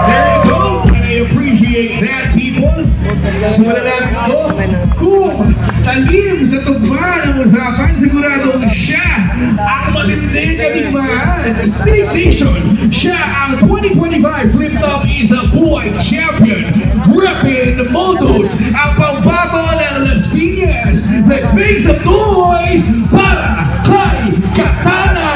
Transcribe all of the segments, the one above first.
There you go, and I appreciate that, people. Simulan natin ito. Kung talim sa tugma ng usapan, siguradong siya ang matinding kadigmaan. State Nation, siya ang 2025 Flip Top is a Buhay Champion. Reppin Modus, ang pambato ng Las Piñas. Let's make some noise para kay Katana!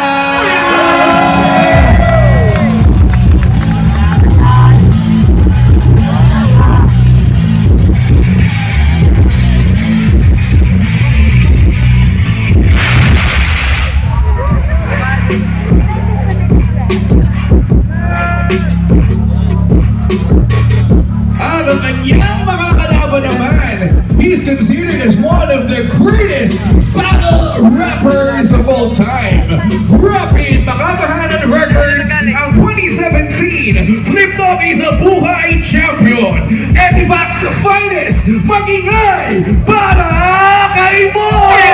At ang kanyang makakalaban naman, he's considered as one of the greatest battle rappers of all time. Rapping makakahanan records ang 2017 Flip Top is a Buhay Champion. Etivax finest, magingay para kay Moy!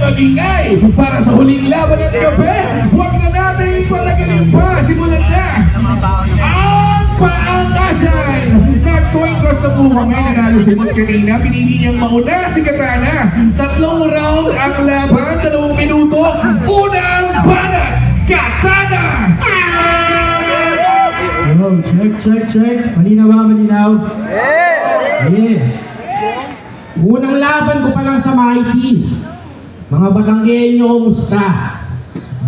Magingay para sa huling laban ng gabi. Huwag na natin palagaling pa. Simulan na ang paangasan. Nag-coin cross na po kami. Nanalo si Mon kanina. Pinili niyang mauna si Katana. 3 round ang laban. 2 minuto. Unang banat. Katana! Yo, check. Malinaw ba? Malinaw? Yeah. Unang laban ko pa lang sa Mighty. Mga Batanggenyo, musta?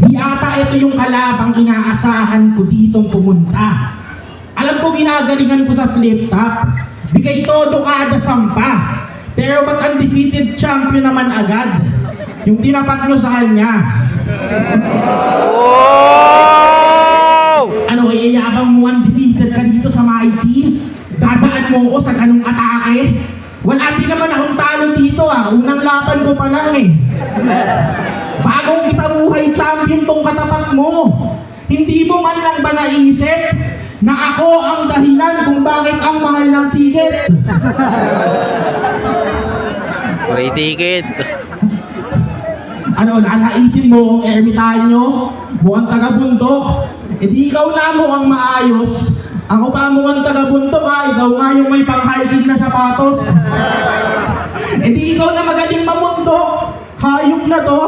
Di ata ito yung kalabang inaasahan ko ditong pumunta. Alam ko ginagalingan ko sa flip top. Di kay todo kada sampa. Pero ba't undefeated champion naman agad? Yung tinapat nyo sa kanya. Ano, iyayabang mo undefeated ka dito sa Mighty? Dadaan mo ko sa ganung atake? Wala din naman akong talo dito unang laban ko pa lang Bagong isa buhay champion tong katapat mo. Hindi mo man lang ba naisip na ako ang dahilan kung bakit ang mahal ng ticket? Free ticket. Ano, lalaitin mo kung ermitanyo? Mukhang taga-bundok? E di ikaw na mo ang maayos. Ako pa mukhang taga-bundok ikaw nga yung may pang-hiking na sapatos. E di ikaw na magaling mamundok. Hayop na to.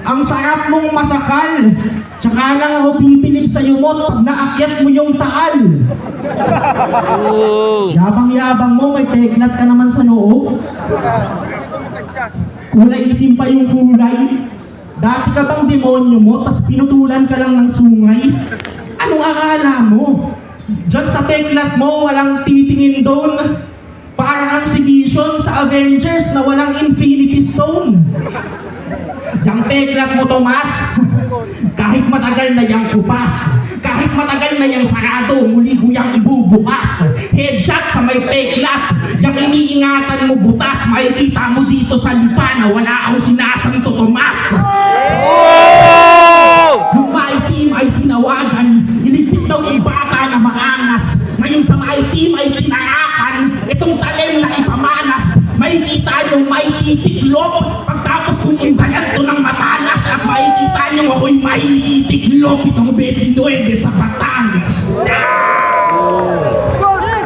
Ang sarap mong masakal. Tsaka lang ako pipilip sa yumot pag naakyat mo yung taal. Yabang-yabang mo, may peklat ka naman sa noo. Kulay itim pa yung kulay. Dati ka bang demonyo mo, tas pinutulan ka lang ng sungay? Anong akala mo? Diyan sa peklat mo, walang titingin doon. Parang ang si Vision sa Avengers na walang Infinity Stone. Diyang peklat mo, Tomas, kahit matagal na yang kupas, kahit matagal na yang sarado, muli ko yang ibubukas. Headshot sa may peklat, yung iniingatan mo butas, makikita mo dito sa lipa na wala akong sinasanto, Tomas. Yung my team ay tinawagan, iligpit daw yung bata na maangas. Ngayon sa my team ay tinaakan, itong talem na ipamanas. Makikita yung may titiklop, pagtapos kong imbalan to ng matalas. At makikita nyo ako'y may titiklop, itong 29 sa Batangas.